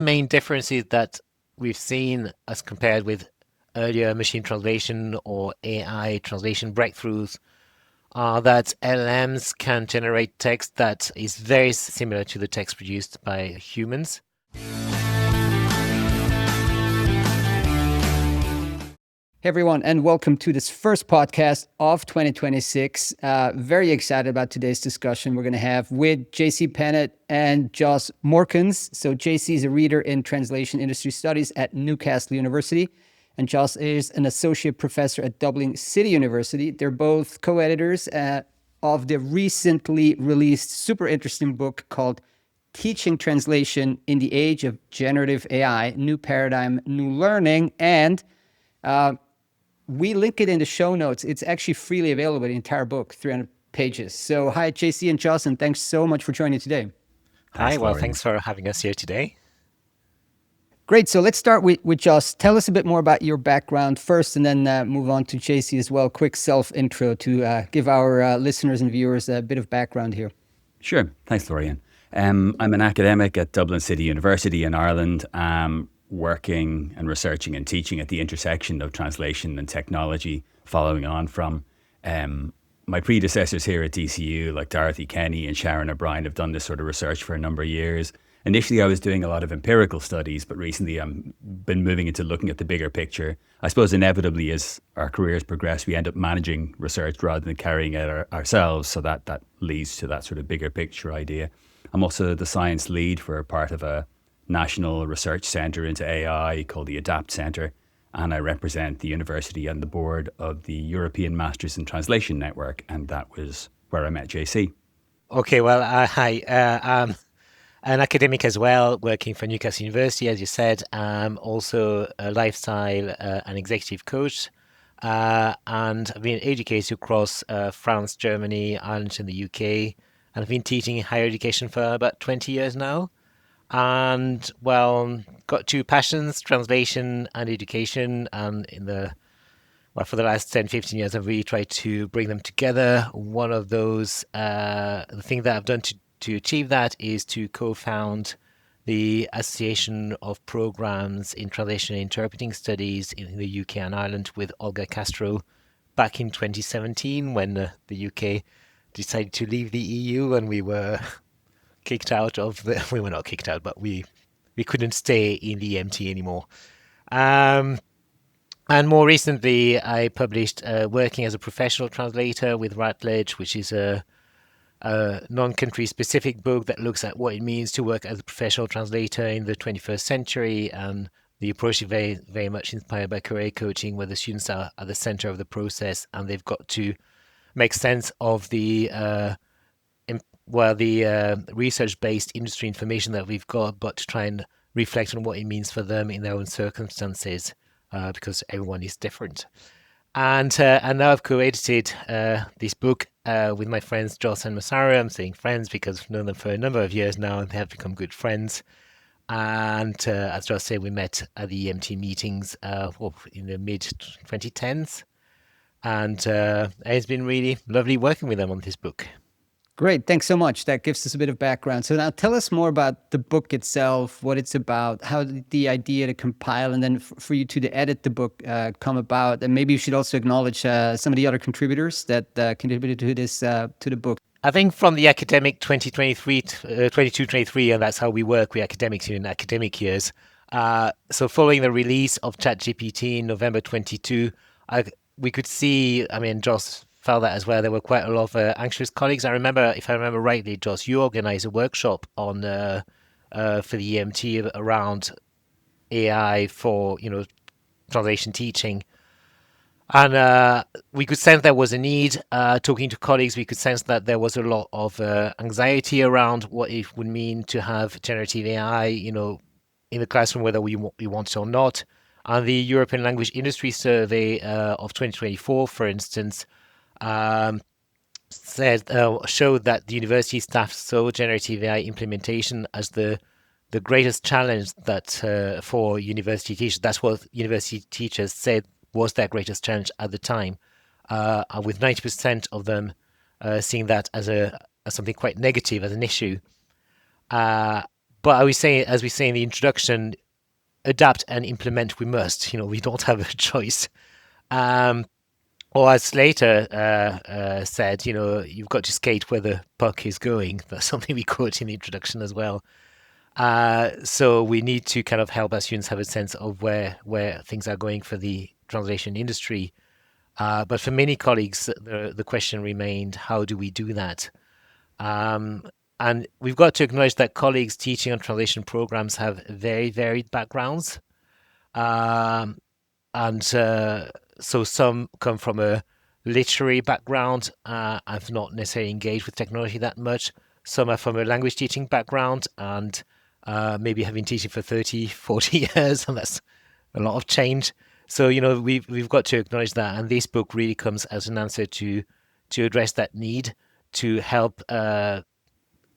main differences that we've seen as compared with earlier machine translation or AI translation breakthroughs are that LLMs can generate text that is very similar to the text produced by humans. Hey everyone, and welcome to this first podcast of 2026. Very excited about today's discussion we're going to have with JC Penet and Joss Moorkens. So JC is a reader in translation industry studies at Newcastle University, and Joss is an associate professor at Dublin City University. They're both co-editors of the recently released super interesting book called Teaching Translation in the Age of Generative AI, New Paradigm, New Learning, and we link it in the show notes. It's actually freely available, the entire book, 300 pages. So hi, JC and Joss, and thanks so much for joining today. Hi, well, thanks for having us here today. Great. So let's start with Joss. Tell us a bit more about your background first, and then move on to JC as well. Quick self-intro to give our listeners and viewers a bit of background here. Sure. Thanks, Florian. I'm an academic at Dublin City University in Ireland, working and researching and teaching at the intersection of translation and technology, following on from my predecessors here at DCU, like Dorothy Kenny and Sharon O'Brien, have done this sort of research for a number of years. Initially, I was doing a lot of empirical studies, but recently I've been moving into looking at the bigger picture. I suppose inevitably, as our careers progress, we end up managing research rather than carrying it ourselves. So that leads to that sort of bigger picture idea. I'm also the science lead for part of a national research centre into AI called the ADAPT Centre, and I represent the university and the board of the European Masters in Translation Network, and that was where I met JC. Okay, well, hi. I'm an academic as well, working for Newcastle University, as you said. I'm also a lifestyle and executive coach, and I've been educated across France, Germany, Ireland, and the UK, and I've been teaching in higher education for about 20 years now. And well, got two passions, translation and education. And for the last 10, 15 years, I've really tried to bring them together. One of those, the thing that I've done to achieve that is to co-found the Association of Programs in Translation and Interpreting Studies in the UK and Ireland with Olga Castro back in 2017 when the UK decided to leave the EU and we were kicked out of we were not kicked out, but we couldn't stay in the EMT anymore. And more recently, I published Working as a Professional Translator with Routledge, which is a non-country specific book that looks at what it means to work as a professional translator in the 21st century. And the approach is very, very much inspired by career coaching, where the students are at the center of the process and they've got to make sense of the research-based industry information that we've got, but to try and reflect on what it means for them in their own circumstances, because everyone is different. And now I've co-edited this book with my friends Joss and Masaru. I'm saying friends because I've known them for a number of years now, and they have become good friends. And as Joss said, we met at the EMT meetings in the mid-2010s. And it's been really lovely working with them on this book. Great. Thanks so much. That gives us a bit of background. So now tell us more about the book itself, what it's about, how did the idea to compile and then for you to edit the book come about. And maybe you should also acknowledge some of the other contributors that contributed to this, to the book. I think from the academic 22-23, and that's how we work with academics in academic years. So following the release of ChatGPT in November 22, we could see, Joss felt that as well. There were quite a lot of anxious colleagues. I remember, if I remember rightly, Joss, you organized a workshop on for the EMT around AI for translation teaching, and we could sense there was a need. Talking to colleagues, we could sense that there was a lot of anxiety around what it would mean to have generative AI, in the classroom, whether we want it or not. And the European Language Industry Survey of 2024, for instance, showed that the university staff saw generative AI implementation as the greatest challenge that for university teachers. That's what university teachers said was their greatest challenge at the time, with 90% of them seeing that as something quite negative, as an issue. But as we say in the introduction, adapt and implement we must. We don't have a choice. Um, or as Slater said, you've got to skate where the puck is going. That's something we quote in the introduction as well. So we need to kind of help our students have a sense of where things are going for the translation industry. But for many colleagues, the question remained, how do we do that? And we've got to acknowledge that colleagues teaching on translation programs have very varied backgrounds. Um, and so some come from a literary background, have not necessarily engaged with technology that much. Some are from a language teaching background and maybe have been teaching for 30, 40 years, and that's a lot of change. So, we've got to acknowledge that. And this book really comes as an answer to address that need, to help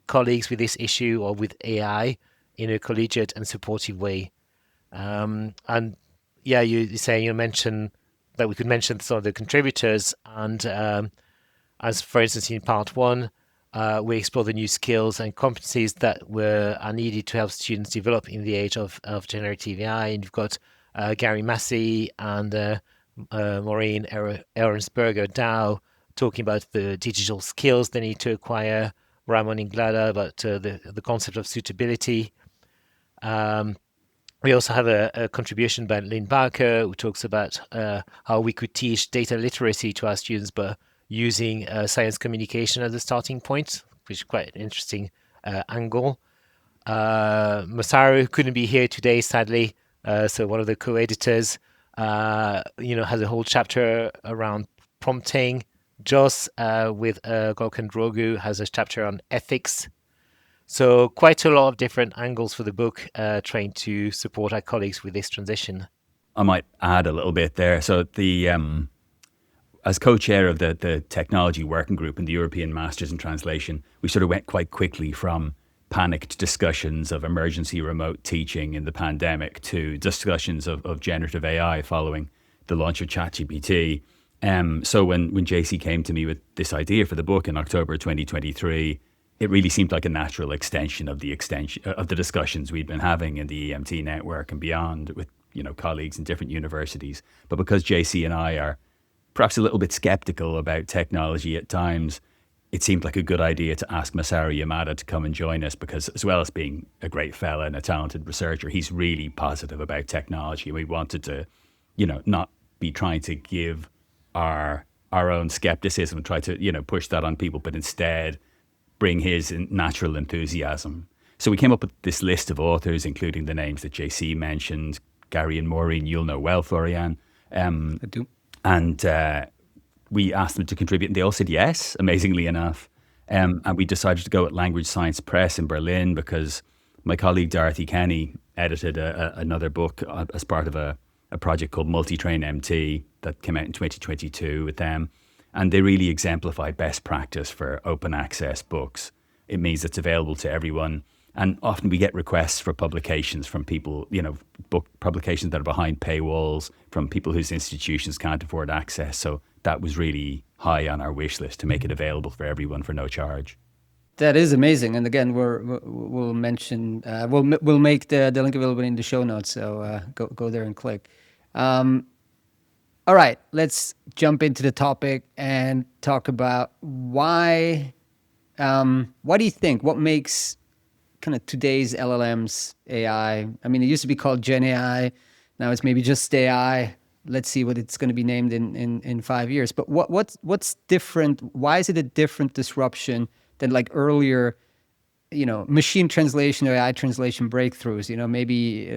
colleagues with this issue or with AI in a collegiate and supportive way. And yeah, you mentioned that we could mention some of the contributors, and as for instance in part one, we explore the new skills and competencies that are needed to help students develop in the age of generative AI. And you've got Gary Massey and Maureen Ahrensberger Dow talking about the digital skills they need to acquire. Ramon Inglada about the concept of suitability. Um, we also have a contribution by Lynn Barker, who talks about how we could teach data literacy to our students, but using science communication as a starting point, which is quite an interesting angle. Masaru couldn't be here today, sadly. So one of the co-editors, has a whole chapter around prompting. Joss, with Gorkan Drogu, has a chapter on ethics. So quite a lot of different angles for the book, trying to support our colleagues with this transition. I might add a little bit there. So the as co-chair of the technology working group in the European Masters in Translation, we sort of went quite quickly from panicked discussions of emergency remote teaching in the pandemic to discussions of generative AI following the launch of ChatGPT. So when JC came to me with this idea for the book in October 2023, it really seemed like a natural extension of the discussions we'd been having in the EMT network and beyond with colleagues in different universities. But because JC and I are perhaps a little bit skeptical about technology at times, it seemed like a good idea to ask Masaru Yamada to come and join us because, as well as being a great fella and a talented researcher, he's really positive about technology. We wanted to, not be trying to give our own skepticism and try to, push that on people, but instead bring his natural enthusiasm. So we came up with this list of authors, including the names that JC mentioned, Gary and Maureen, you'll know well, Florian. I do. And we asked them to contribute, and they all said yes, amazingly enough. And we decided to go at Language Science Press in Berlin because my colleague Dorothy Kenny edited another book as part of a project called Multitrain MT that came out in 2022 with them. And they really exemplify best practice for open access books. It means it's available to everyone. And often we get requests for publications from people, book publications that are behind paywalls, from people whose institutions can't afford access. So that was really high on our wish list to make it available for everyone for no charge. That is amazing. And again, we'll mention, we'll make the link available in the show notes. So go there and click. All right, let's jump into the topic and talk about why do you think, what makes kind of today's LLMs AI? I mean, it used to be called Gen AI. Now it's maybe just AI. Let's see what it's going to be named in 5 years. But what's different? Why is it a different disruption than like earlier, machine translation or AI translation breakthroughs? Maybe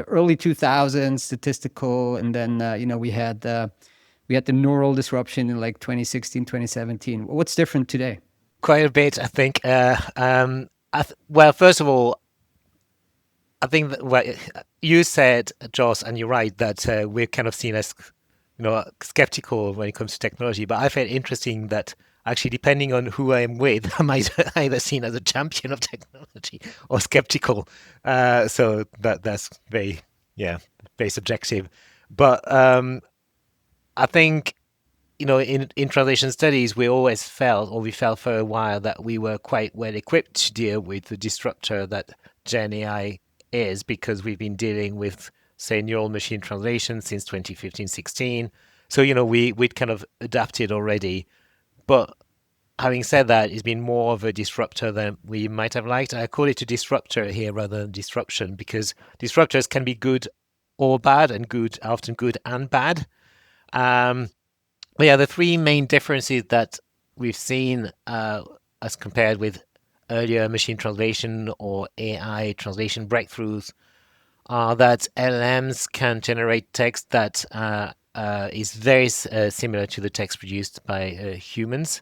early 2000s statistical, and then we had the neural disruption in like 2016, 2017. What's different today? Quite a bit, I think. Well, first of all, I think that you said, Joss, and you're right, that we're kind of seen as, skeptical when it comes to technology. But I find it interesting that actually, depending on who I'm with, I'm either seen as a champion of technology or skeptical. So that's very subjective. But I think, in translation studies, we always felt, or we felt for a while, that we were quite well equipped to deal with the disruptor that Gen AI is, because we've been dealing with, say, neural machine translation since 2015-16. So, we'd kind of adapted already. But having said that, it's been more of a disruptor than we might have liked. I call it a disruptor here rather than disruption, because disruptors can be good or bad, and often good and bad. But yeah, the three main differences that we've seen as compared with earlier machine translation or AI translation breakthroughs are that LLMs can generate text that is very similar to the text produced by humans.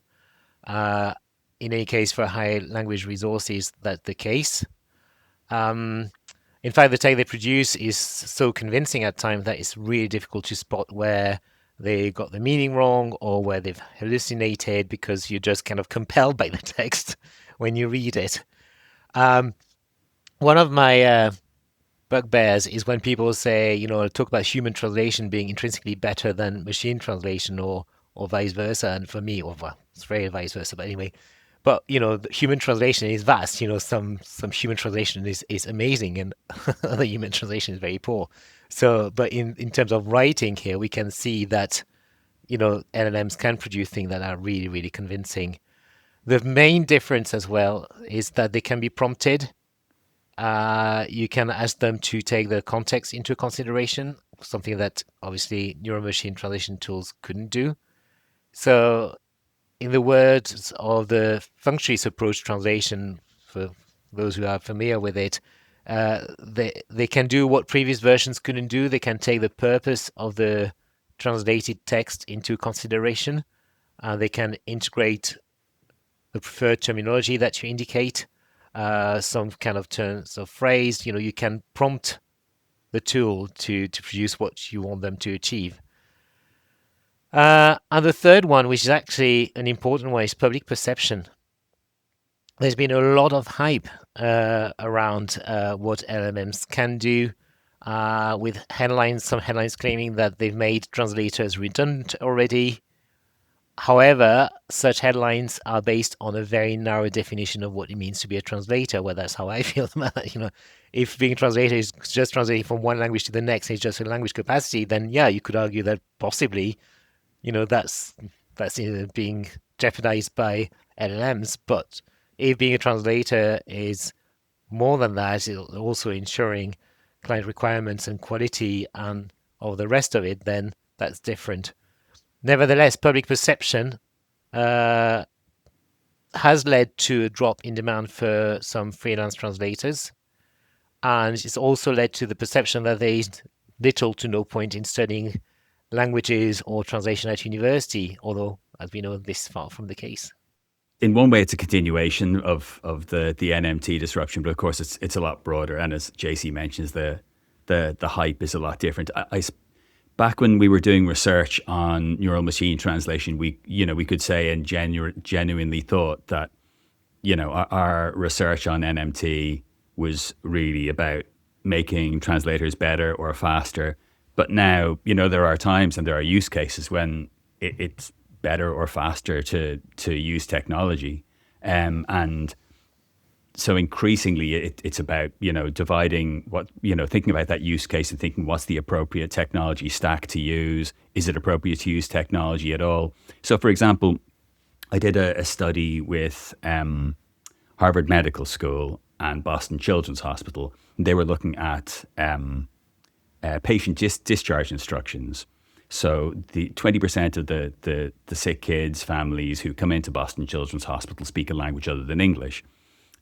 In any case, for high language resources, that's the case. In fact, the text they produce is so convincing at times that it's really difficult to spot where they got the meaning wrong or where they've hallucinated, because you're just kind of compelled by the text when you read it. One of my bugbears is when people say, talk about human translation being intrinsically better than machine translation, or vice versa. And for me, well, it's very vice versa, but anyway. But the human translation is vast. Some human translation is amazing, and other human translation is very poor. So, but in terms of writing here, we can see that LLMs can produce things that are really, really convincing. The main difference as well is that they can be prompted. You can ask them to take the context into consideration, something that obviously neural machine translation tools couldn't do. So, in the words of the functionalist approach translation, for those who are familiar with it, they can do what previous versions couldn't do. They can take the purpose of the translated text into consideration. They can integrate the preferred terminology that you indicate, some kind of turns of phrase. You can prompt the tool to produce what you want them to achieve. And the third one, which is actually an important one, is public perception. There's been a lot of hype around what LLMs can do, with some headlines claiming that they've made translators redundant already. However, such headlines are based on a very narrow definition of what it means to be a translator. Well, that's how I feel about that. If being a translator is just translating from one language to the next, it's just a language capacity, then yeah, you could argue that possibly, that's being jeopardized by LLMs. But if being a translator is more than that, it's also ensuring client requirements and quality and all the rest of it, then that's different. Nevertheless, public perception has led to a drop in demand for some freelance translators, and it's also led to the perception that there is little to no point in studying languages or translation at university, although, as we know, this is far from the case. In one way, it's a continuation of the NMT disruption, but of course, it's a lot broader. And as JC mentions, the hype is a lot different. Back when we were doing research on neural machine translation, we could say and genuinely thought that our research on NMT was really about making translators better or faster. But now, there are times and there are use cases when it's better or faster to use technology, and so increasingly it's about dividing what thinking about that use case and thinking what's the appropriate technology stack to use. Is it appropriate to use technology at all? So, for example, I did a study with Harvard Medical School and Boston Children's Hospital. They were looking at patient discharge instructions. So the 20% of the sick kids' families who come into Boston Children's Hospital speak a language other than English.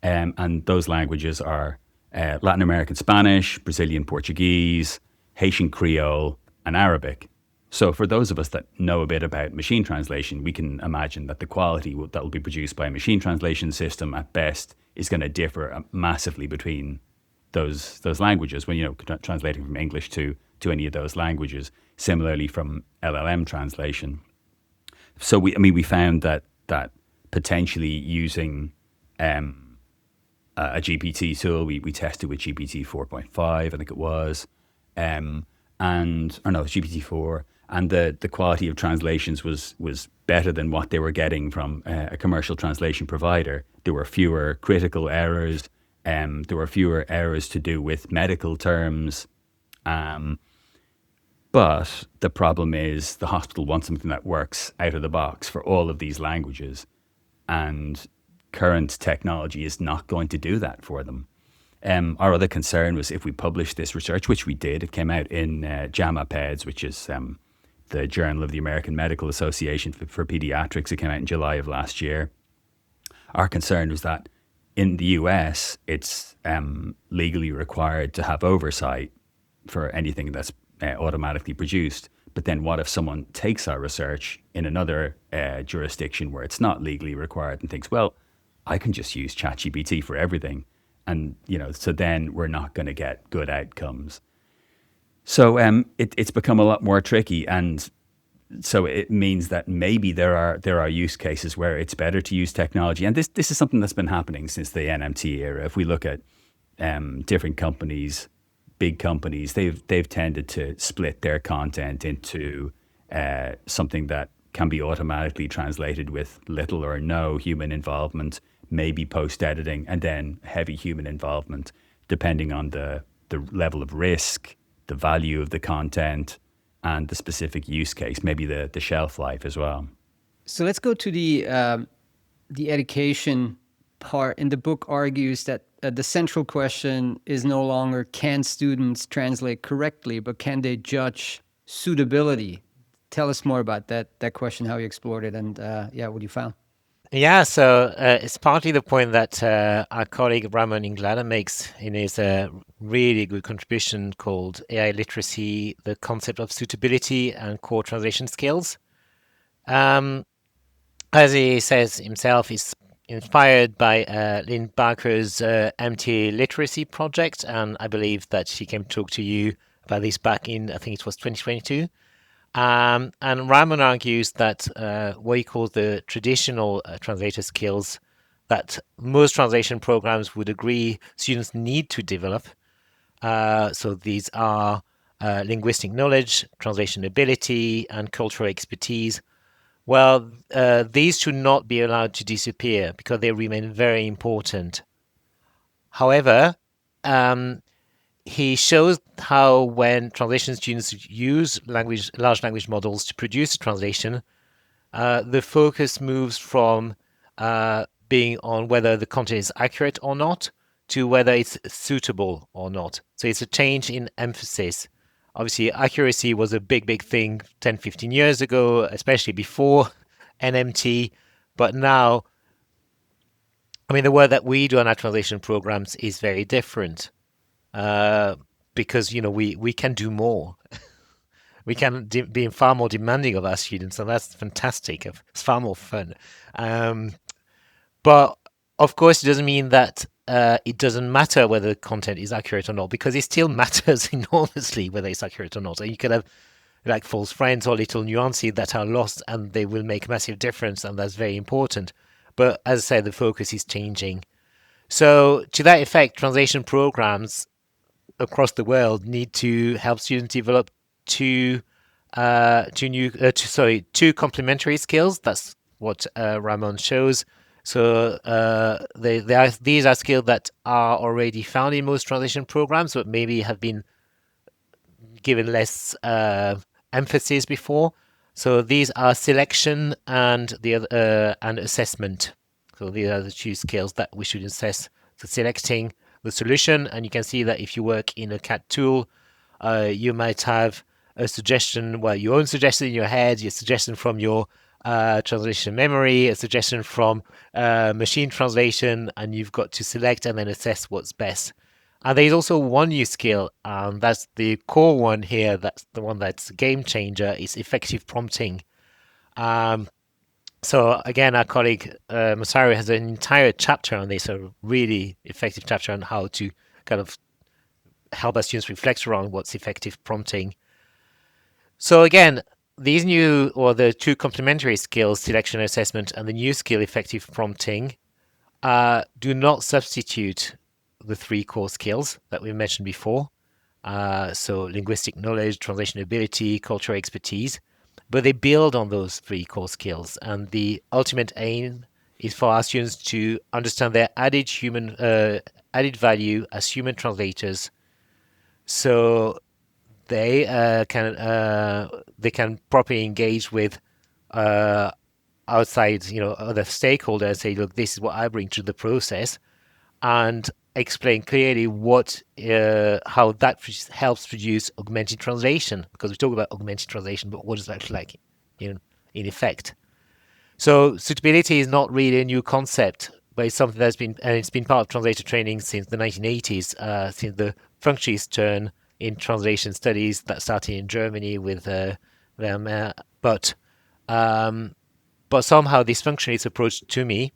And those languages are Latin American Spanish, Brazilian Portuguese, Haitian Creole, and Arabic. So for those of us that know a bit about machine translation, we can imagine that the quality that will be produced by a machine translation system at best is going to differ massively between those languages when translating from English to any of those languages. Similarly, from LLM translation. So we found that potentially using a GPT tool, we tested with GPT 4.5, I think it was, GPT-4, and the quality of translations was better than what they were getting from a commercial translation provider. There were fewer critical errors. There were fewer errors to do with medical terms. Um, but the problem is the hospital wants something that works out of the box for all of these languages. And current technology is not going to do that for them. Our other concern was if we published this research, which we did, it came out in JAMA Peds, which is the Journal of the American Medical Association for Pediatrics. It came out in July of last year. Our concern was that in the US, it's legally required to have oversight for anything that's automatically produced. But then what if someone takes our research in another jurisdiction where it's not legally required and thinks, well, I can just use ChatGPT for everything. And, so then we're not going to get good outcomes. So it's become a lot more tricky. And so it means that maybe there are use cases where it's better to use technology. And this is something that's been happening since the NMT era. If we look at different companies, big companies, they've tended to split their content into something that can be automatically translated with little or no human involvement, maybe post-editing, and then heavy human involvement, depending on the level of risk, the value of the content, and the specific use case, maybe the shelf life as well. So let's go to the education part. And the book argues that the central question is no longer can students translate correctly, but can they judge suitability? Tell us more about that question, how you explored it, and what you found. Yeah, so it's partly the point that our colleague Ramon Inglada makes in his really good contribution called AI Literacy, the Concept of Suitability and Core Translation Skills. As he says himself, he's inspired by Lynn Barker's MT Literacy project, and I believe that she came to talk to you about this back in, I think it was 2022. And Ramon argues that what he calls the traditional translator skills that most translation programs would agree students need to develop. So these are linguistic knowledge, translation ability, and cultural expertise. Well, these should not be allowed to disappear because they remain very important. However, he shows how when translation students use large language models to produce a translation, the focus moves from being on whether the content is accurate or not to whether it's suitable or not. So it's a change in emphasis. Obviously, accuracy was a big thing 10, 15 years ago, especially before NMT. But now, I mean, the work that we do on our translation programs is very different. Because we can do more. We can be far more demanding of our students, and that's fantastic. It's far more fun. But of course, it doesn't mean that it doesn't matter whether the content is accurate or not, because it still matters enormously whether it's accurate or not. And you could have like false friends or little nuances that are lost, and they will make a massive difference, and that's very important. But as I said, the focus is changing. So to that effect, translation programs across the world need to help students develop two complementary skills. That's what Ramon shows. So these are skills that are already found in most translation programs, but maybe have been given less emphasis before. So these are selection and and assessment. So these are the two skills that we should assess. So selecting the solution, and you can see that if you work in a CAT tool, you might have a suggestion, your own suggestion in your head, your suggestion from your translation memory, a suggestion from machine translation, and you've got to select and then assess what's best. And there's also one new skill, and that's the core one here. That's the one that's a game changer. Is effective prompting. So again, our colleague Masaru has an entire chapter on this, a really effective chapter on how to kind of help our students reflect around what's effective prompting. So again, these new, or the two complementary skills, selection and assessment, and the new skill, effective prompting, do not substitute the three core skills that we mentioned before. So linguistic knowledge, translation ability, cultural expertise. But they build on those three core skills, and the ultimate aim is for our students to understand their added added value as human translators, so they can properly engage with uh, outside, other stakeholders. Say, look, this is what I bring to the process, and explain clearly how that helps produce augmented translation. Because we talk about augmented translation, but what is that like, in effect? So suitability is not really a new concept, but it's something it's been part of translator training since the 1980s, since the functionist turn in translation studies that started in Germany with Vermeer. Um, but somehow this functionist approach to me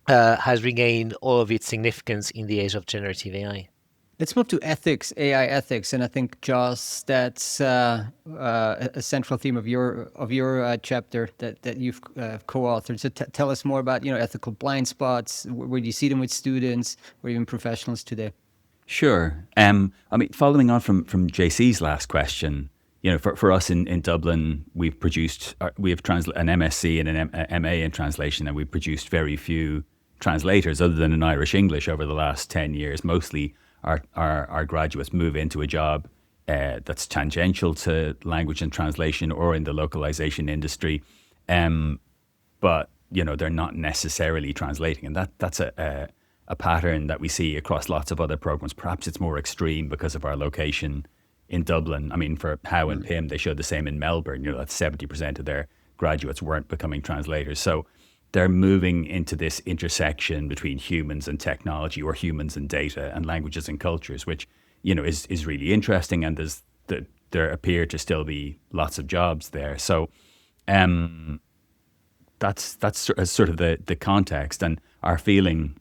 has regained all of its significance in the age of generative AI. Let's move to ethics, AI ethics, and I think Joss, that's a central theme of your chapter that you've co-authored. So tell us more about ethical blind spots. Where do you see them with students or even professionals today? Sure. I mean, following on from JC's last question, for us in Dublin, we have an MSc and an MA in translation, and we've produced very few translators other than in Irish English over the last 10 years. Mostly our graduates move into a job that's tangential to language and translation or in the localization industry. But they're not necessarily translating, and that's a pattern that we see across lots of other programs. Perhaps it's more extreme because of our location in Dublin. I mean, for How and PIM, they showed the same in Melbourne. That 70% of their graduates weren't becoming translators. So they're moving into this intersection between humans and technology, or humans and data, and languages and cultures, which is really interesting. And there appear to still be lots of jobs there. So that's sort of the context, and our feeling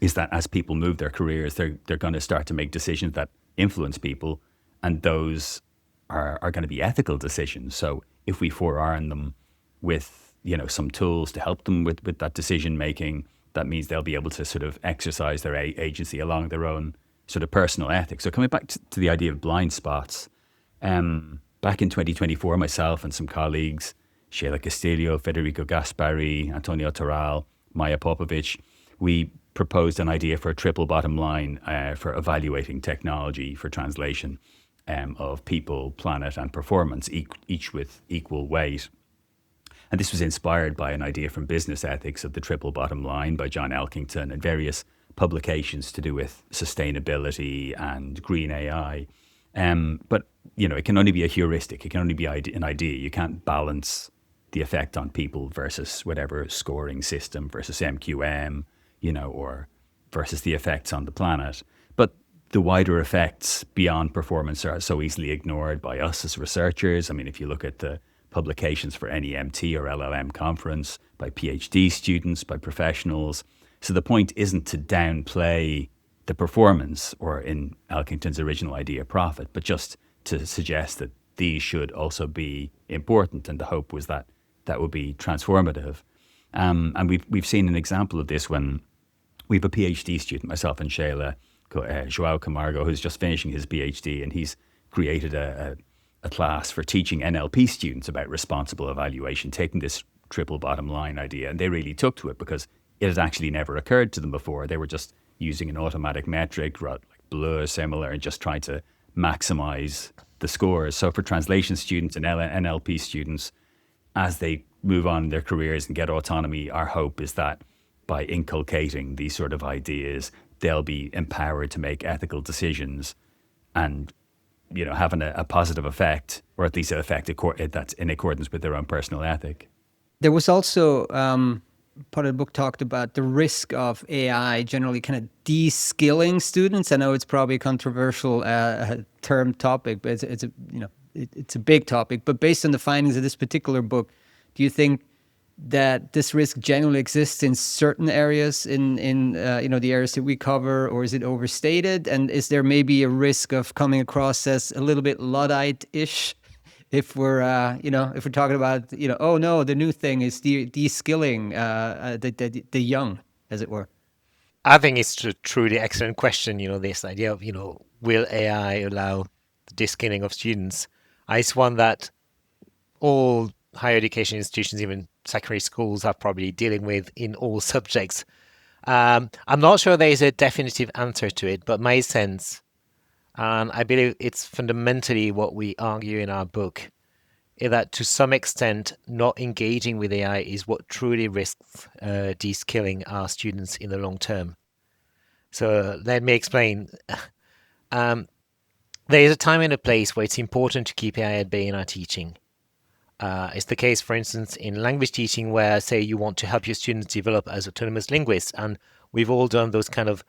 is that as people move their careers, they're going to start to make decisions that influence people, and those are going to be ethical decisions. So if we forearm them with some tools to help them with that decision making, that means they'll be able to sort of exercise their agency along their own sort of personal ethics. So coming back to the idea of blind spots, back in 2024, myself and some colleagues, Sheila Castillo, Federico Gaspari, Antonio Toral, Maya Popovic, we proposed an idea for a triple bottom line for evaluating technology for translation of people, planet, and performance, each with equal weight. And this was inspired by an idea from Business Ethics of the triple bottom line by John Elkington, and various publications to do with sustainability and green AI. But it can only be a heuristic. It can only be an idea. You can't balance the effect on people versus whatever scoring system versus MQM, or versus the effects on the planet. But the wider effects beyond performance are so easily ignored by us as researchers. I mean, if you look at the publications for any MT or LLM conference, by PhD students, by professionals. So the point isn't to downplay the performance, or in Elkington's original idea, profit, but just to suggest that these should also be important. And the hope was that that would be transformative. And we've seen an example of this when we have a PhD student, myself and Shayla, Joao Camargo, who's just finishing his PhD, and he's created a class for teaching NLP students about responsible evaluation, taking this triple bottom line idea. And they really took to it because it had actually never occurred to them before. They were just using an automatic metric, like blur, similar, and just trying to maximize the scores. So for translation students and NLP students, as they move on in their careers and get autonomy, our hope is that by inculcating these sort of ideas, they'll be empowered to make ethical decisions and having a positive effect, or at least an effect that's in accordance with their own personal ethic. There was also part of the book talked about the risk of AI generally kind of de-skilling students. I know it's probably a controversial term topic, but it's a big topic. But based on the findings of this particular book, do you think that this risk generally exists in certain areas in the areas that we cover, or is it overstated? And is there maybe a risk of coming across as a little bit Luddite-ish if we're talking about oh no, the new thing is de-skilling the young, as it were? I think it's a truly excellent question. This idea of will AI allow the de-skilling of students? It's one that all higher education institutions, even secondary schools, are probably dealing with in all subjects. I'm not sure there is a definitive answer to it, but my sense, and I believe it's fundamentally what we argue in our book, is that to some extent, not engaging with AI is what truly risks de-skilling our students in the long term. So let me explain. Um, there is a time and a place where it's important to keep AI at bay in our teaching. It's the case, for instance, in language teaching, where, say, you want to help your students develop as autonomous linguists, and we've all done those kind of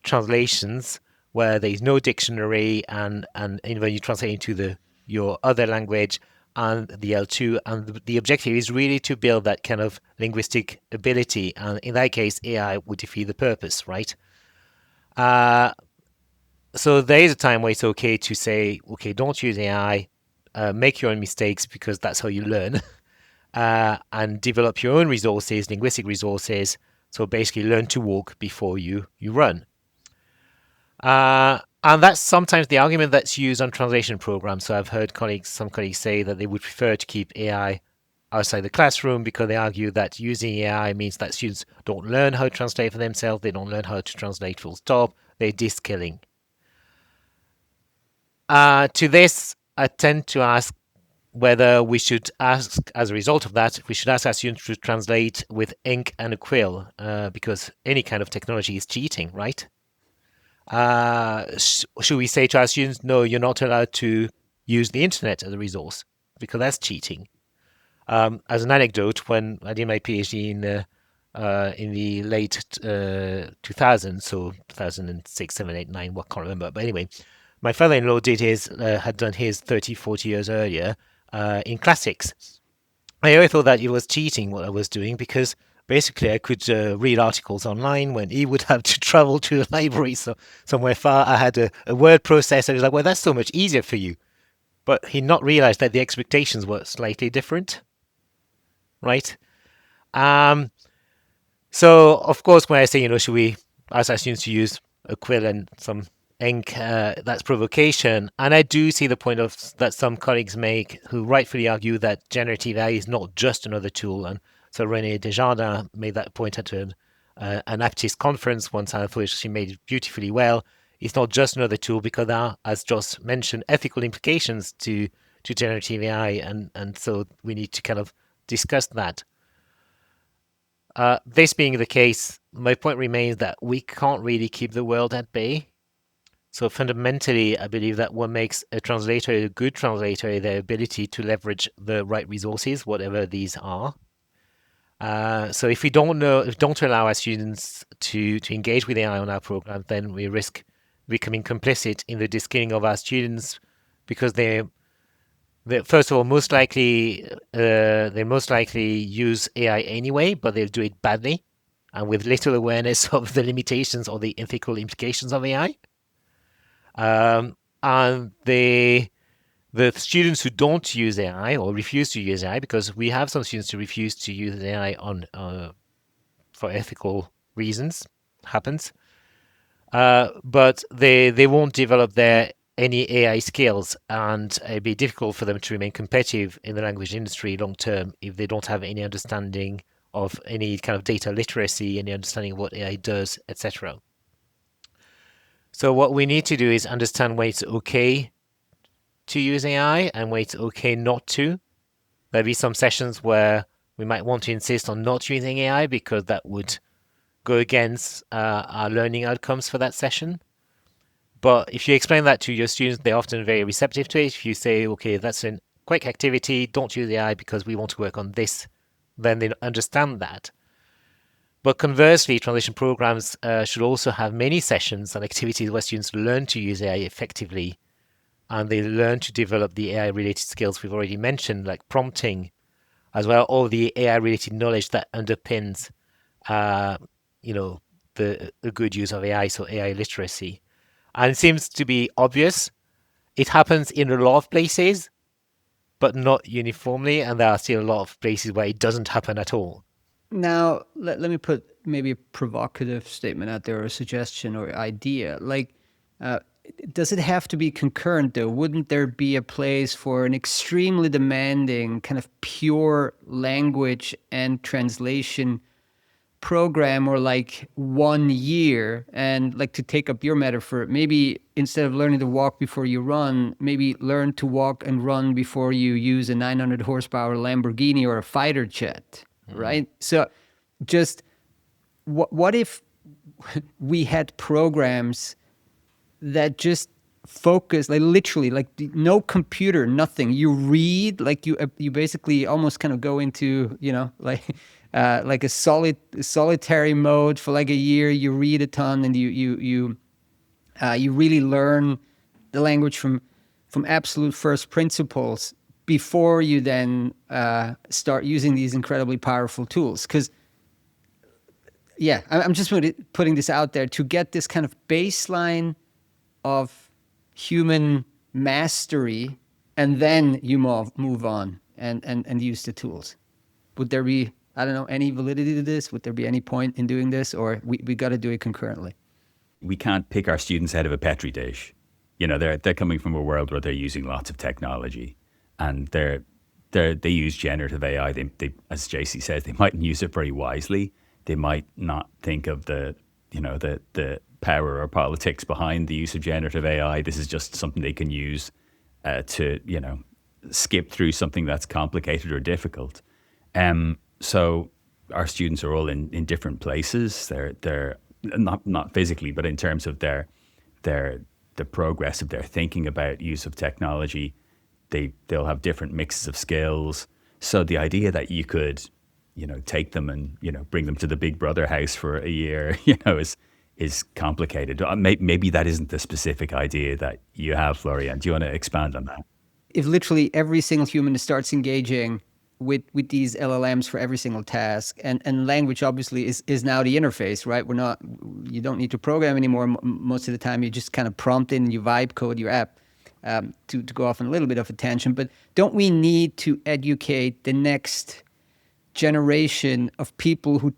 translations where there's no dictionary, and when you translate into your other language and the L2, and the objective is really to build that kind of linguistic ability, and in that case, AI would defeat the purpose, right? Uh, so there is a time where it's okay to say, okay, don't use AI, make your own mistakes because that's how you learn, and develop your own resources, linguistic resources. So basically, learn to walk before you run. And that's sometimes the argument that's used on translation programs. So I've heard some colleagues say that they would prefer to keep AI outside the classroom because they argue that using AI means that students don't learn how to translate for themselves, they don't learn how to translate full stop, they're de-skilling. To this, I tend to ask whether we should ask, as a result of that, we should ask our students to translate with ink and a quill, because any kind of technology is cheating, right? Should we say to our students, no, you're not allowed to use the internet as a resource because that's cheating? As an anecdote, when I did my PhD in the late 2000s, so 2006, 7, 8, 9, what can't remember. But anyway, my father-in-law had done his 30, 40 years earlier in classics. I always thought that it was cheating what I was doing because basically I could read articles online when he would have to travel to a library somewhere far. I had a word processor. He was like, well, that's so much easier for you. But he not realized that the expectations were slightly different, right? Um, so, of course, when I say, should we ask our students to use a quill and some ink, that's provocation. And I do see the point of that some colleagues make who rightfully argue that generative AI is not just another tool. And so René Desjardins made that point at an Aptis conference once, and I thought she made it beautifully well. It's not just another tool because there are, as Joss mentioned, ethical implications to generative AI. And so we need to kind of discuss that. This being the case, my point remains that we can't really keep the world at bay. So fundamentally, I believe that what makes a translator a good translator is their ability to leverage the right resources, whatever these are. So if we don't allow our students to engage with AI on our program, then we risk becoming complicit in the de-skilling of our students because they first of all they most likely use AI anyway, but they'll do it badly and with little awareness of the limitations or the ethical implications of AI. And the students who don't use AI or refuse to use AI, because we have some students who refuse to use AI for ethical reasons, happens, but they won't develop any AI skills, and it'd be difficult for them to remain competitive in the language industry long term if they don't have any understanding of any kind of data literacy, any understanding of what AI does, etc. So what we need to do is understand when it's okay to use AI and when it's okay not to. There'll be some sessions where we might want to insist on not using AI because that would go against our learning outcomes for that session. But if you explain that to your students, they're often very receptive to it. If you say, okay, that's a quick activity, don't use AI because we want to work on this, then they understand that. But conversely, translation programs should also have many sessions and activities where students learn to use AI effectively, and they learn to develop the AI-related skills we've already mentioned, like prompting, as well, all the AI-related knowledge that underpins, uh, the good use of AI, so AI literacy. And it seems to be obvious. It happens in a lot of places, but not uniformly, and there are still a lot of places where it doesn't happen at all. Now, let me put maybe a provocative statement out there, or a suggestion or idea. Like, uh, does it have to be concurrent, though? Wouldn't there be a place for an extremely demanding kind of pure language and translation program or like 1 year, and like to take up your metaphor, maybe instead of learning to walk before you run, maybe learn to walk and run before you use a 900 horsepower Lamborghini or a fighter jet, right? So just what if we had programs that just focus, like literally, like no computer, nothing. You read, like you basically almost kind of go into, like a solitary mode for like a year. You read a ton, and you really learn the language from absolute first principles before you then start using these incredibly powerful tools. Because yeah, I'm just putting this out there to get this kind of baseline of human mastery, and then you move on and use the tools. Would there be, I don't know, any validity to this? Would there be any point in doing this, or we got to do it concurrently? We can't pick our students out of a petri dish. They're coming from a world where they're using lots of technology, and they use generative AI. They, as JC says, they mightn't use it very wisely. They might not think of the power or politics behind the use of generative AI. This is just something they can use to skip through something that's complicated or difficult. So our students are all in different places. They're not physically, but in terms of the progress of their thinking about use of technology. They'll have different mixes of skills. So the idea that you could take them and bring them to the Big Brother house for a year is complicated. Maybe that isn't the specific idea that you have, Florian. Do you want to expand on that? If literally every single human starts engaging with these LLMs for every single task, and language obviously is now the interface, right? You don't need to program anymore. Most of the time, you just kind of prompt in, you vibe code your app. To go off on a little bit of a tangent, but don't we need to educate the next generation of people who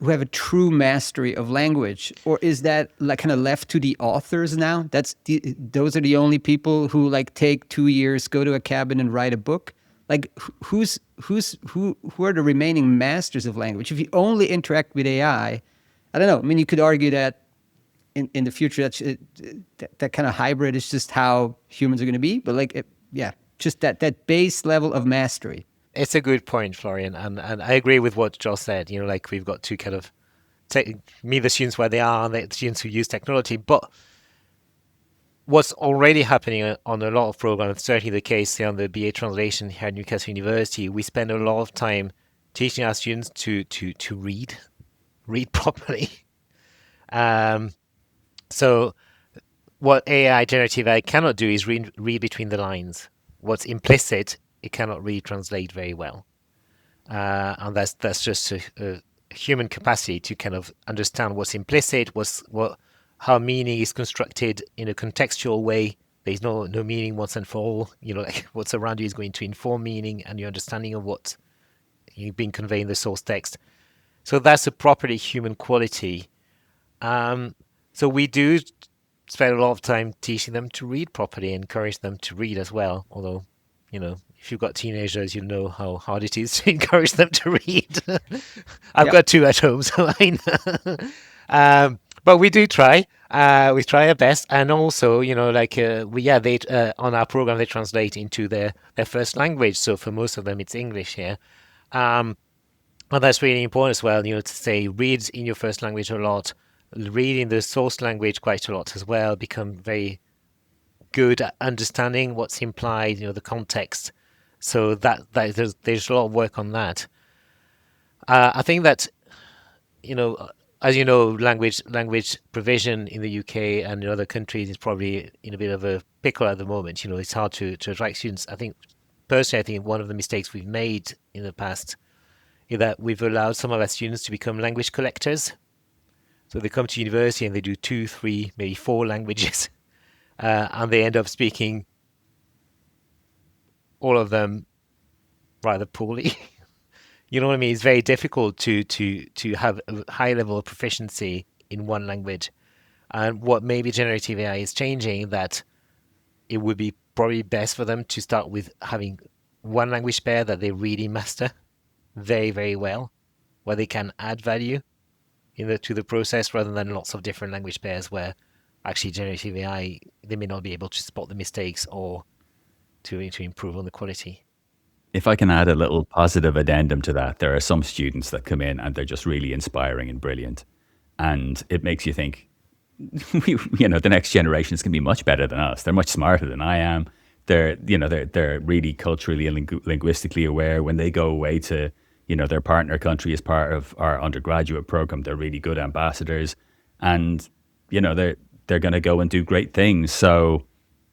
have a true mastery of language? Or is that like kind of left to the authors now? Those are the only people who like take 2 years, go to a cabin and write a book? Like who are the remaining masters of language? If you only interact with AI, I don't know. I mean, you could argue that in the future, that kind of hybrid is just how humans are going to be. But just that base level of mastery. It's a good point, Florian, and I agree with what Josh said. Like we've got to kind of meet the students where they are, and the students who use technology. But what's already happening on a lot of programs, certainly the case say, on the BA translation here at Newcastle University, we spend a lot of time teaching our students to read properly. So what AI, generative AI cannot do is read between the lines. What's implicit, it cannot really translate very well. And that's just a human capacity to kind of understand what's implicit, how meaning is constructed in a contextual way. There's no meaning once and for all. Like what's around you is going to inform meaning and your understanding of what you've been conveying in the source text. So that's a properly human quality. So we do spend a lot of time teaching them to read properly, encourage them to read as well. Although, if you've got teenagers, you know how hard it is to encourage them to read. I've got 2 at home, so I know. But we do try. We try our best, and also, they on our program they translate into their first language. So for most of them, it's English here. And that's really important as well. To say read in your first language a lot, read in the source language quite a lot as well. Become very good at understanding what's implied, the context. So that there's a lot of work on that. I think that, as you know, language provision in the UK and in other countries is probably in a bit of a pickle at the moment. It's hard to attract students. I think one of the mistakes we've made in the past is that we've allowed some of our students to become language collectors. So they come to university and they do 2, 3, maybe 4 languages, and they end up speaking all of them rather poorly. You know what I mean? It's very difficult to have a high level of proficiency in one language. And what maybe generative AI is changing, that it would be probably best for them to start with having one language pair that they really master very, very well, where they can add value to the process, rather than lots of different language pairs where actually generative AI, they may not be able to spot the mistakes or to improve on the quality. If I can add a little positive addendum to that, there are some students that come in and they're just really inspiring and brilliant. And it makes you think, the next generation is going to be much better than us. They're much smarter than I am. They're really culturally and linguistically aware. When they go away to, their partner country as part of our undergraduate program, they're really good ambassadors, and they're going to go and do great things. So,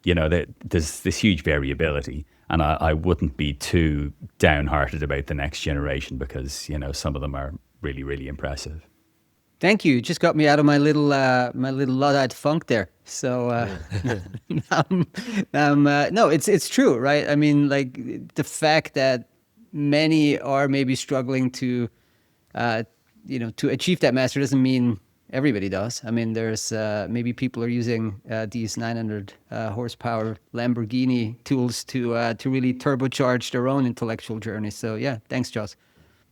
there's this huge variability, and I wouldn't be too downhearted about the next generation, because some of them are really, really impressive. Thank you. You just got me out of my little Luddite funk there. So no, it's true, right? I mean, like, the fact that many are maybe struggling to to achieve that master doesn't mean everybody does. I mean, there's maybe people are using these 900 horsepower Lamborghini tools to really turbocharge their own intellectual journey. So yeah, thanks, Joss.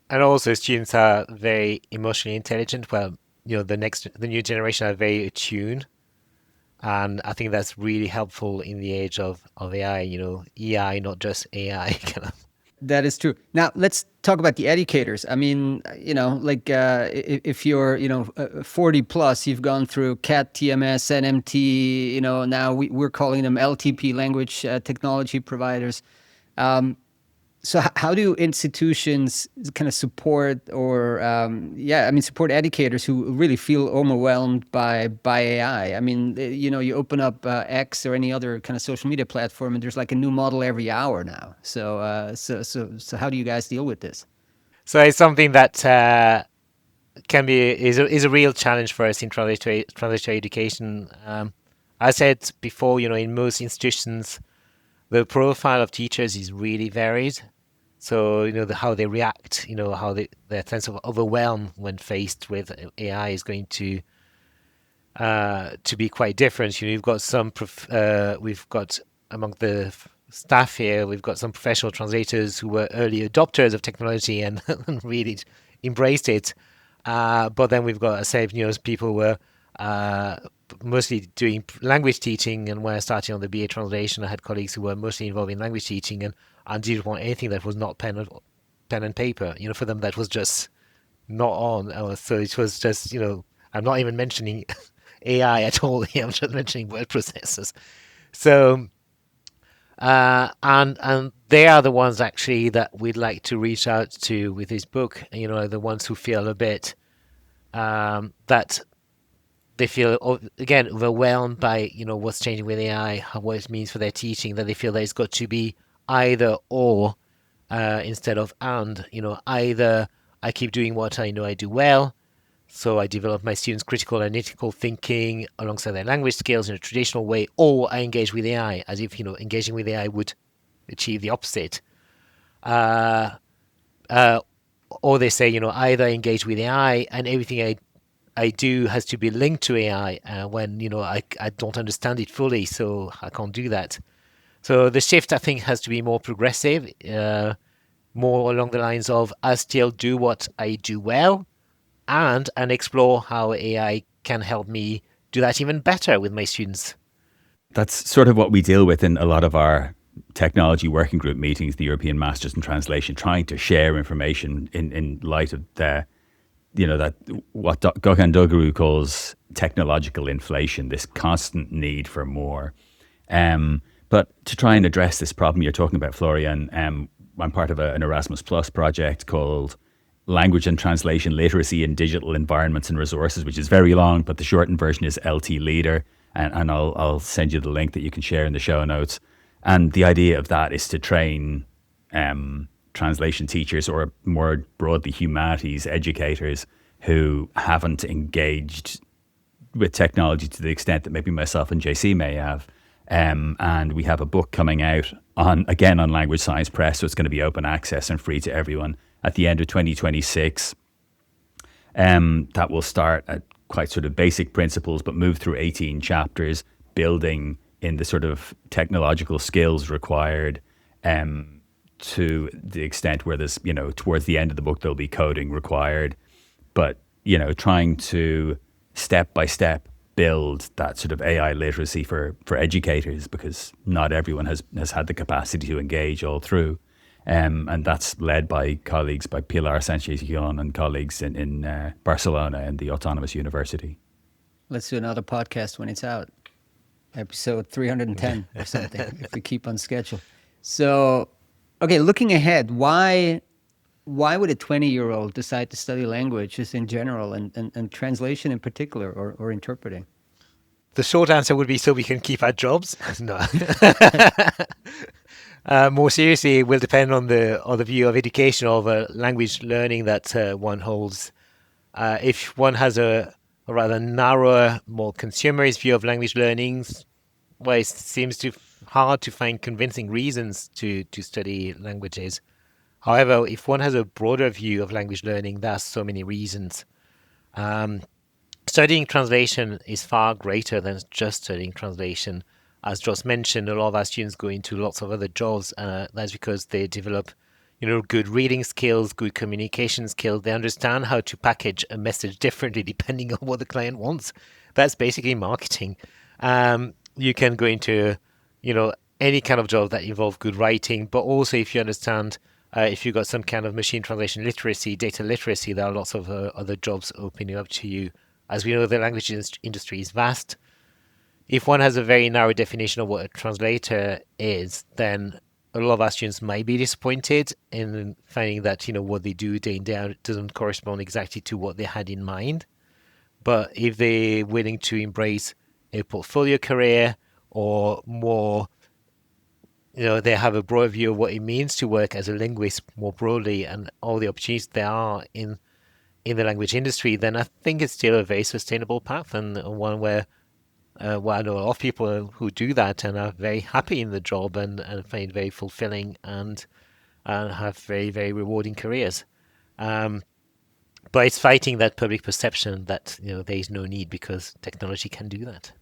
And also, students are very emotionally intelligent. Well, the new generation are very attuned, and I think that's really helpful in the age of AI. EI, not just AI. Kind of. That is true. Now let's talk about the educators. I mean, like if you're 40 plus, you've gone through CAT, TMS, NMT. Now we're calling them LTP, language technology providers. So how do institutions kind of support, or support educators who really feel overwhelmed by AI? I mean, you open up X or any other kind of social media platform, and there's like a new model every hour now. So how do you guys deal with this? So it's something that is a real challenge for us in transitory education. I said before, in most institutions, the profile of teachers is really varied. So, how they react, how their sense of overwhelm when faced with AI is going to be quite different. You've got we've got among the staff here, we've got some professional translators who were early adopters of technology and really embraced it. But then we've got, people who were mostly doing language teaching, and when I started on the BA translation, I had colleagues who were mostly involved in language teaching and didn't want anything that was not pen and paper. For them that was just not on. So it was just, I'm not even mentioning AI at all here. I'm just mentioning word processors. So and they are the ones actually that we'd like to reach out to with this book. The ones who feel a bit that they feel, again, overwhelmed by what's changing with AI, what it means for their teaching. That they feel that it's got to be either or instead of and. Either I keep doing what I know I do well, so I develop my students' critical analytical thinking alongside their language skills in a traditional way, or I engage with AI as if engaging with AI would achieve the opposite. Or they say, either I engage with AI and everything I do has to be linked to AI when I don't understand it fully, so I can't do that. So the shift, I think, has to be more progressive, more along the lines of I still do what I do well, and explore how AI can help me do that even better with my students. That's sort of what we deal with in a lot of our technology working group meetings, the European Masters in Translation, trying to share information in light of that what Gökhan Doguru calls technological inflation, this constant need for more. But to try and address this problem you're talking about, Florian, I'm part of an Erasmus Plus project called Language and Translation Literacy in Digital Environments and Resources, which is very long, but the shortened version is LT Leader. And I'll send you the link that you can share in the show notes. And the idea of that is to train translation teachers, or more broadly humanities educators, who haven't engaged with technology to the extent that maybe myself and JC may have. And we have a book coming out on Language Science Press, so it's going to be open access and free to everyone at the end of 2026. That will start at quite sort of basic principles, but move through 18 chapters, building in the sort of technological skills required to the extent where there's, towards the end of the book, there'll be coding required. But, trying to step by step build that sort of AI literacy for educators, because not everyone has had the capacity to engage all through. And that's led by colleagues, by Pilar Sanchez-Gion and colleagues in Barcelona and the Autonomous University. Let's do another podcast when it's out. Episode 310 or something, if we keep on schedule. So, okay, looking ahead, why would a 20-year-old decide to study language just in general and translation in particular, or interpreting? The short answer would be so we can keep our jobs. No. More seriously, it will depend on the view of education, of language learning that one holds. If one has a rather narrower, more consumerist view of language learning, well, it seems hard to find convincing reasons to study languages. However, if one has a broader view of language learning, there are so many reasons. Studying translation is far greater than just studying translation. As Joss mentioned, a lot of our students go into lots of other jobs. That's because they develop, good reading skills, good communication skills. They understand how to package a message differently depending on what the client wants. That's basically marketing. You can go into, any kind of job that involve good writing, but also if you understand, if you've got some kind of machine translation literacy, data literacy, there are lots of other jobs opening up to you. As we know, the language industry is vast. If one has a very narrow definition of what a translator is, then a lot of our students might be disappointed in finding that, what they do day in, day out doesn't correspond exactly to what they had in mind. But if they're willing to embrace a portfolio career, or more, they have a broad view of what it means to work as a linguist more broadly and all the opportunities there are in the language industry, then I think it's still a very sustainable path, and one where well, I know a lot of people who do that and are very happy in the job and find it very fulfilling and have very, very rewarding careers. But it's fighting that public perception that there is no need because technology can do that.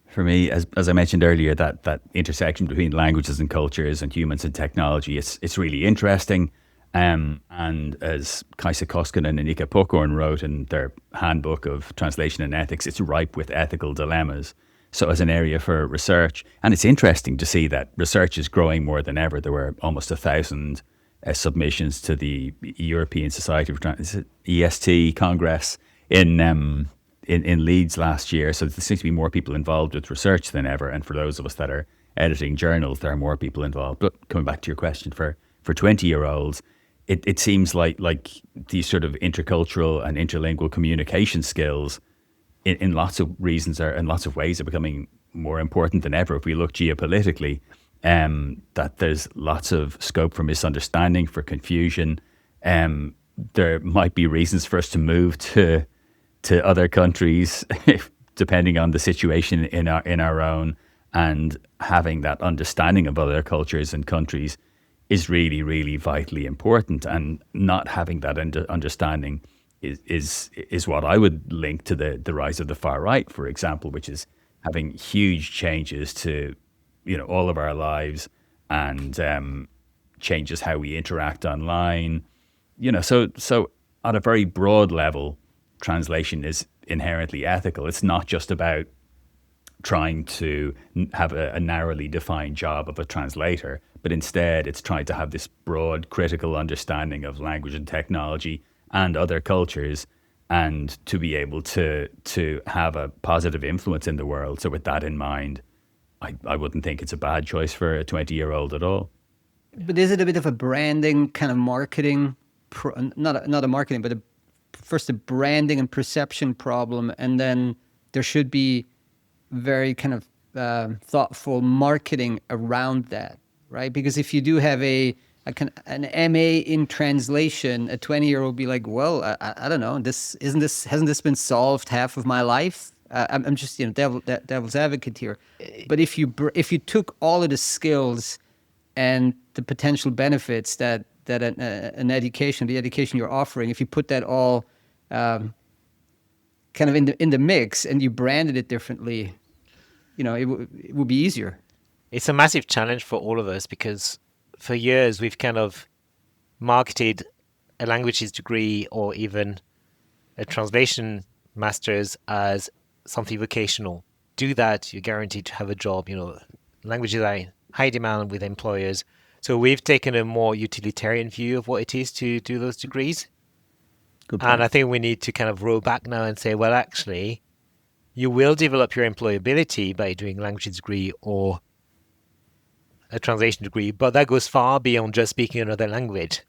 For me, as I mentioned earlier, that intersection between languages and cultures and humans and technology, it's really interesting. And as Kaisa Koskinen and Ika Pokorn wrote in their handbook of translation and ethics, it's ripe with ethical dilemmas. So as an area for research, and it's interesting to see that research is growing more than ever. There were almost 1,000 submissions to the European Society for EST Congress in Leeds last year. So there seems to be more people involved with research than ever. And for those of us that are editing journals, there are more people involved. But coming back to your question, for 20-year-olds, it seems like these sort of intercultural and interlingual communication skills in lots of reasons in lots of ways are becoming more important than ever. If we look geopolitically, that there's lots of scope for misunderstanding, for confusion. There might be reasons for us to move to other countries, depending on the situation in our own, and having that understanding of other cultures and countries is really, really vitally important. And not having that understanding is what I would link to the rise of the far right, for example, which is having huge changes to all of our lives, and changes how we interact online. So at a very broad level, translation is inherently ethical. It's not just about trying to have a narrowly defined job of a translator, but instead it's trying to have this broad critical understanding of language and technology and other cultures, and to be able to have a positive influence in the world. So with that in mind, I wouldn't think it's a bad choice for a 20-year-old at all. But is it a bit of a branding kind of marketing, not a marketing, but first a branding and perception problem, and then there should be very kind of thoughtful marketing around that, right? Because if you do have an MA in translation, a 20-year-old will be like, well, I don't know, hasn't this been solved half of my life? I'm just devil's advocate here. But if you took all of the skills and the potential benefits that an education, the education you're offering, if you put that all kind of in the mix and you branded it differently, it would be easier. It's a massive challenge for all of us because for years we've kind of marketed a languages degree or even a translation master's as something vocational. Do that, you're guaranteed to have a job. Languages are in high demand with employers. So we've taken a more utilitarian view of what it is to do those degrees. Good And point. I think we need to kind of roll back now and say, well, actually, you will develop your employability by doing a languages degree or a translation degree, but that goes far beyond just speaking another language.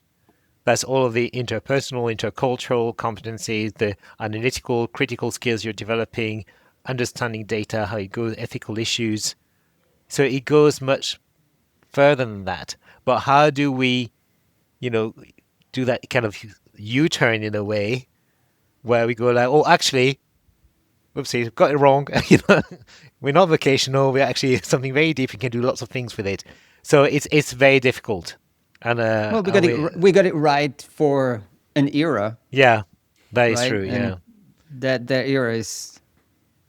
That's all of the interpersonal, intercultural competencies, the analytical, critical skills you're developing, understanding data, how it goes, ethical issues. So it goes much further than that. But how do we, do that kind of U-turn in a way where we go like, oh, actually, whoopsie, got it wrong. We're not vocational. We're actually something very deep. We can do lots of things with it. So it's very difficult. And Well, we got it right for an era, yeah, that is right? true. And Yeah. that era is,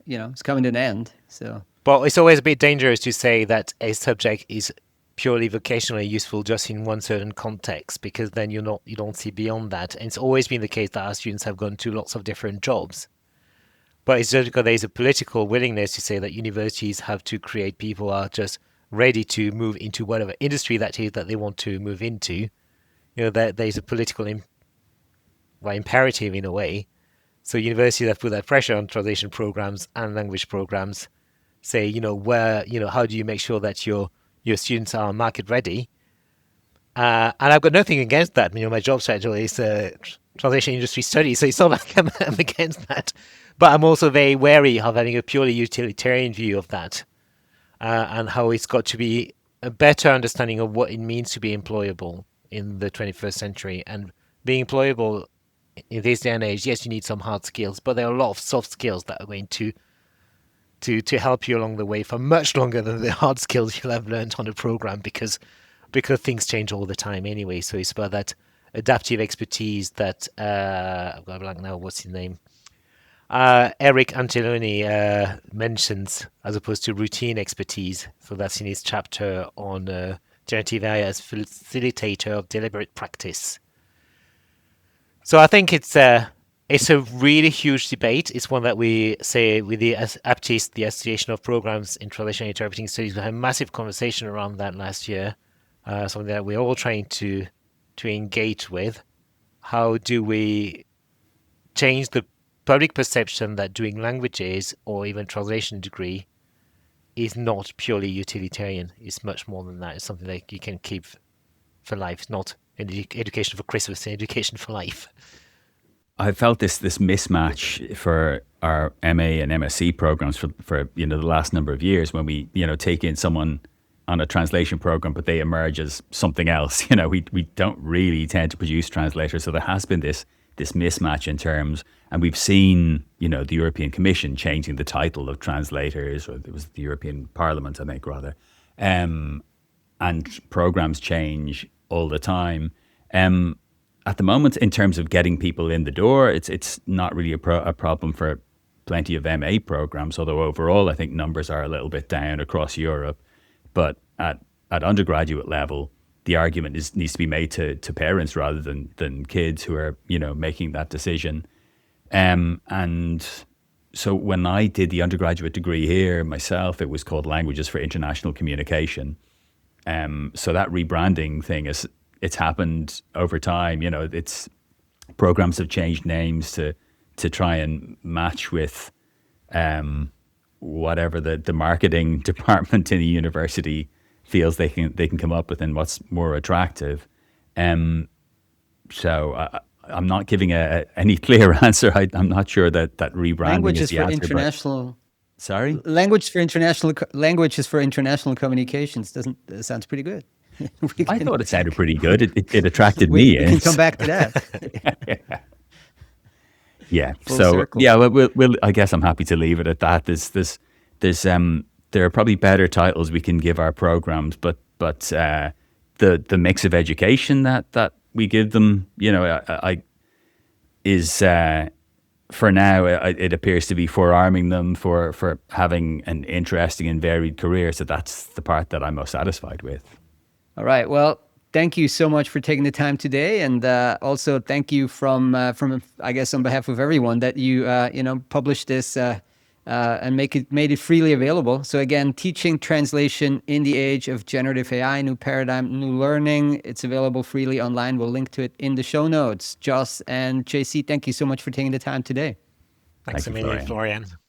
it's coming to an end. So But it's always a bit dangerous to say that a subject is purely vocationally useful just in one certain context, because then you don't see beyond that. And it's always been the case that our students have gone to lots of different jobs. But it's just because there's a political willingness to say that universities have to create people who are just ready to move into whatever industry that is that they want to move into. That there's a political imperative in a way. So universities have put that pressure on translation programs and language programs. Say, how do you make sure that your students are market ready? And I've got nothing against that. My job title is translation industry studies, so it's not like I'm against that. But I'm also very wary of having a purely utilitarian view of that, and how it's got to be a better understanding of what it means to be employable in the 21st century. And being employable in this day and age, yes, you need some hard skills, but there are a lot of soft skills that are going to help you along the way for much longer than the hard skills you'll have learned on a program, because things change all the time anyway. So it's about that adaptive expertise that I've got a blank now. What's his name? Eric Angeloni mentions, as opposed to routine expertise. So that's in his chapter on generative AI as facilitator of deliberate practice. So I think it's a really huge debate. It's one that we say with the APTIS, the Association of Programs in Translation and Interpreting Studies. We had a massive conversation around that last year. Something that we're all trying to engage with. How do we change the public perception that doing languages or even translation degree is not purely utilitarian? It's much more than that. It's something that you can keep for life. It's not an education for Christmas, an education for life. I felt this mismatch for our MA and MSc programs for the last number of years, when we take in someone on a translation program, but they emerge as something else. We don't really tend to produce translators, so there has been this mismatch in terms, and we've seen the European Commission changing the title of translators, or it was the European Parliament, I think, rather, and programs change all the time. At the moment, in terms of getting people in the door, it's not really a problem for plenty of MA programs, although overall I think numbers are a little bit down across Europe. But at undergraduate level, the argument needs to be made to parents rather than kids who are making that decision. And so when I did the undergraduate degree here myself, it was called Languages for International Communication. So that rebranding thing it's happened over time. It's programs have changed names to try and match with whatever the marketing department in a university feels they can come up with and what's more attractive. So I'm not giving any clear answer. I'm not sure that rebranding is the answer. Sorry? Languages for international communications sounds pretty good. I thought it sounded pretty good. It attracted we me. can come back to that. Yeah. Full So circle. yeah, we'll. I guess I'm happy to leave it at that. There are probably better titles we can give our programs, but the mix of education that we give them, is for now it appears to be forearming them for having an interesting and varied career. So that's the part that I'm most satisfied with. All right. Well, thank you so much for taking the time today, and also thank you from I guess on behalf of everyone that you published this and made it freely available. So again, teaching translation in the age of generative AI, new paradigm, new learning. It's available freely online. We'll link to it in the show notes. Joss and JC, thank you so much for taking the time today. Thanks Thank a you, million, Florian. Florian.